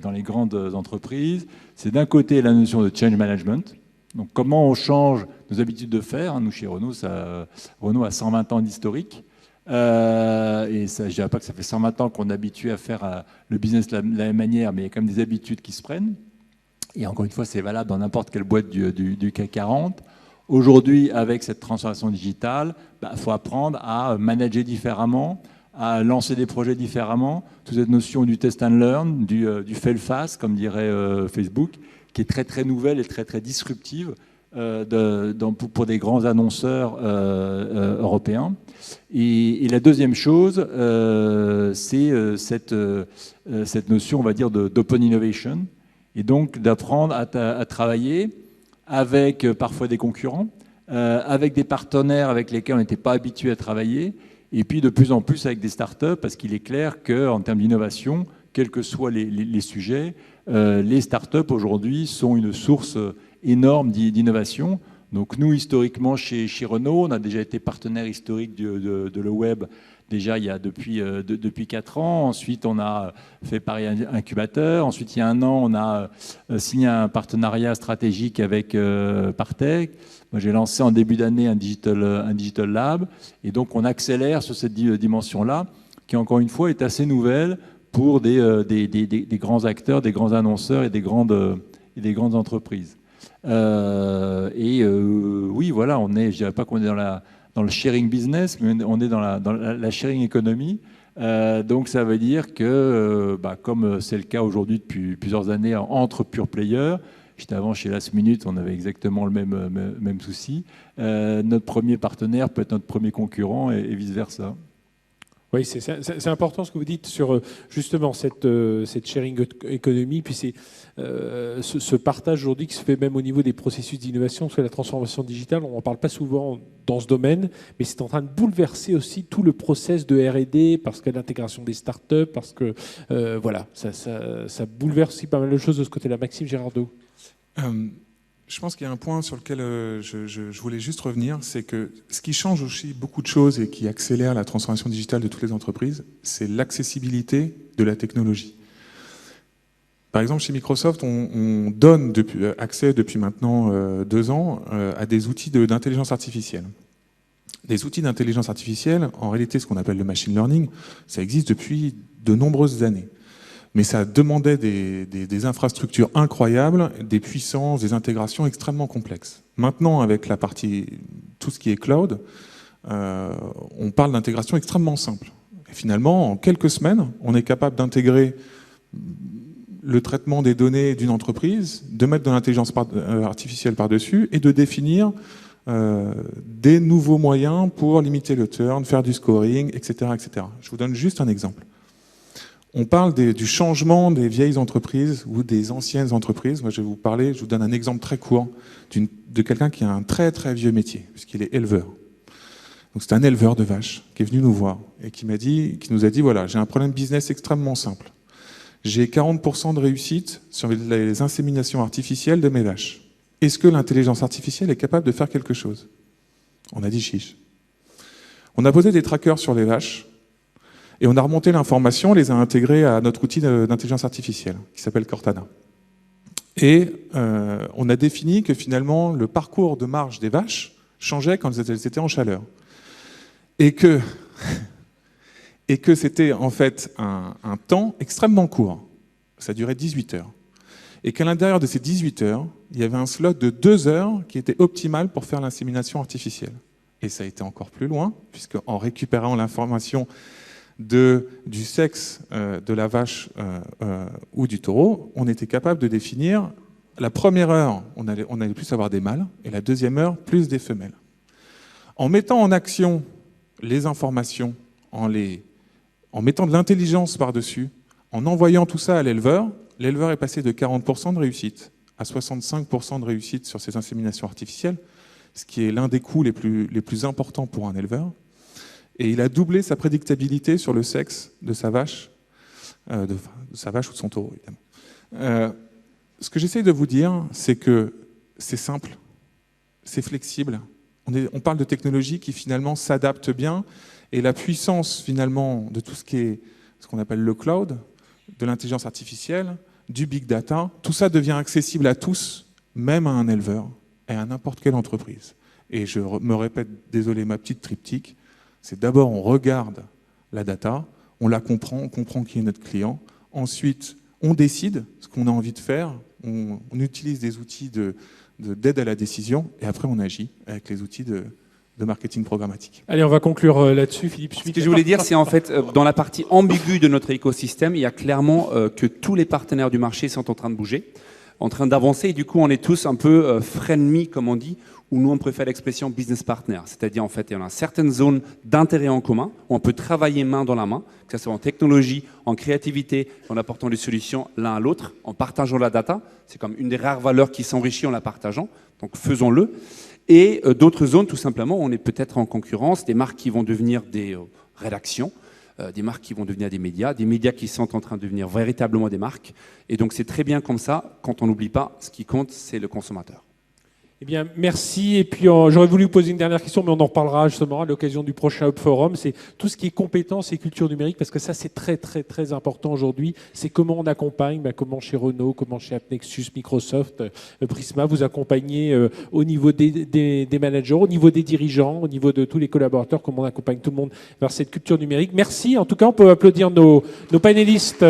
dans les grandes entreprises, c'est d'un côté la notion de change management. Donc comment on change nos habitudes de faire. Nous, chez Renault, Renault a 120 ans d'historique. Et ça, je ne dirais pas que ça fait 120 ans qu'on est habitué à faire le business de la même manière, mais il y a quand même des habitudes qui se prennent. Et encore une fois, c'est valable dans n'importe quelle boîte du CAC 40. Aujourd'hui, avec cette transformation digitale, il faut apprendre à manager différemment, à lancer des projets différemment. Toute cette notion du test and learn, du fail fast, comme dirait Facebook, qui est très très nouvelle et très très disruptive pour des grands annonceurs européens. Et la deuxième chose, c'est cette notion, on va dire, d'open innovation, et donc d'apprendre à travailler avec parfois des concurrents, avec des partenaires avec lesquels on n'était pas habitué à travailler, et puis de plus en plus avec des startups, parce qu'il est clair qu'en termes d'innovation, quels que soient les sujets, les startups aujourd'hui sont une source énorme d'innovation. Donc nous, historiquement, chez Renault, on a déjà été partenaire historique de le web déjà depuis 4 ans. Ensuite, on a fait Paris Incubateur. Ensuite, il y a 1 an, on a signé un partenariat stratégique avec Partech. Moi, j'ai lancé en début d'année un digital lab. Et donc, on accélère sur cette dimension-là, qui, encore une fois, est assez nouvelle pour des grands acteurs, des grands annonceurs et des grandes entreprises. Oui, voilà, je ne dirais pas qu'on est dans le sharing business, mais on est dans la sharing economy. Donc ça veut dire que, comme c'est le cas aujourd'hui depuis plusieurs années entre pure players, j'étais avant chez Last Minute, on avait exactement le même souci. Notre premier partenaire peut être notre premier concurrent et vice-versa. Oui, c'est important ce que vous dites sur justement cette sharing economy, puis c'est ce partage aujourd'hui qui se fait même au niveau des processus d'innovation, sur la transformation digitale. On n'en parle pas souvent dans ce domaine, mais c'est en train de bouleverser aussi tout le process de R&D, parce que l'intégration des startups, parce que voilà, ça bouleverse aussi pas mal de choses de ce côté-là. Maxime Girardot. Je pense qu'il y a un point sur lequel je voulais juste revenir, c'est que ce qui change aussi beaucoup de choses et qui accélère la transformation digitale de toutes les entreprises, c'est l'accessibilité de la technologie. Par exemple, chez Microsoft, on donne accès depuis maintenant 2 ans à des outils d'intelligence artificielle. Des outils d'intelligence artificielle, en réalité, ce qu'on appelle le machine learning, ça existe depuis de nombreuses années. Mais ça demandait des infrastructures incroyables, des puissances, des intégrations extrêmement complexes. Maintenant, avec tout ce qui est cloud, on parle d'intégration extrêmement simple. Et finalement, en quelques semaines, on est capable d'intégrer le traitement des données d'une entreprise, de mettre de l'intelligence artificielle par-dessus et de définir des nouveaux moyens pour limiter le turn, faire du scoring, etc., etc. Je vous donne juste un exemple. On parle du changement des vieilles entreprises ou des anciennes entreprises. Moi, je vais vous parler, je vous donne un exemple très court de quelqu'un qui a un très très vieux métier, puisqu'il est éleveur. Donc c'est un éleveur de vaches qui est venu nous voir et qui nous a dit, voilà, j'ai un problème business extrêmement simple. J'ai 40% de réussite sur les inséminations artificielles de mes vaches. Est-ce que l'intelligence artificielle est capable de faire quelque chose? On a dit chiche. On a posé des trackers sur les vaches et on a remonté l'information, on les a intégrés à notre outil d'intelligence artificielle qui s'appelle Cortana. Et on a défini que finalement le parcours de marche des vaches changeait quand elles étaient en chaleur. Et que c'était en fait un temps extrêmement court. Ça durait 18 heures. Et qu'à l'intérieur de ces 18 heures, il y avait un slot de 2 heures qui était optimal pour faire l'insémination artificielle. Et ça a été encore plus loin, puisqu'en récupérant l'information du sexe de la vache ou du taureau, on était capable de définir la première heure, on allait plus avoir des mâles, et la deuxième heure, plus des femelles. En mettant en action les informations, en mettant de l'intelligence par-dessus, en envoyant tout ça à l'éleveur est passé de 40% de réussite à 65% de réussite sur ces inséminations artificielles, ce qui est l'un des coûts les plus importants pour un éleveur. Et il a doublé sa prédictabilité sur le sexe de sa vache, de sa vache ou de son taureau, évidemment. Ce que j'essaie de vous dire, c'est que c'est simple, c'est flexible. On parle de technologie qui finalement s'adapte bien, et la puissance finalement de tout ce qu'on appelle le cloud, de l'intelligence artificielle, du big data, tout ça devient accessible à tous, même à un éleveur et à n'importe quelle entreprise. Et je me répète, désolé, ma petite triptyque, c'est d'abord on regarde la data, on la comprend, on comprend qui est notre client. Ensuite, on décide ce qu'on a envie de faire, on utilise des outils d'aide à la décision, et après on agit avec les outils de marketing programmatique. Allez, on va conclure là-dessus, Philippe. Ce que je voulais dire, c'est en fait, dans la partie ambiguë de notre écosystème, il y a clairement que tous les partenaires du marché sont en train de bouger, en train d'avancer, et du coup, on est tous un peu frenemy, comme on dit, ou nous, on préfère l'expression business partner. C'est-à-dire, en fait, il y a certaines zones d'intérêt en commun où on peut travailler main dans la main, que ce soit en technologie, en créativité, en apportant des solutions l'un à l'autre, en partageant la data. C'est comme une des rares valeurs qui s'enrichit en la partageant. Donc, faisons-le. Et d'autres zones, tout simplement, on est peut-être en concurrence, des marques qui vont devenir des rédactions, des marques qui vont devenir des médias qui sont en train de devenir véritablement des marques. Et donc, c'est très bien comme ça, quand on n'oublie pas, ce qui compte, c'est le consommateur. Eh bien, merci. Et puis, j'aurais voulu vous poser une dernière question, mais on en reparlera justement à l'occasion du prochain Hub Forum. C'est tout ce qui est compétences et culture numérique, parce que ça, c'est très, très, très important aujourd'hui. C'est comment on accompagne, comment chez Renault, comment chez AppNexus, Microsoft, Prisma, vous accompagnez au niveau des managers, au niveau des dirigeants, au niveau de tous les collaborateurs, comment on accompagne tout le monde vers cette culture numérique. Merci. En tout cas, on peut applaudir nos panélistes.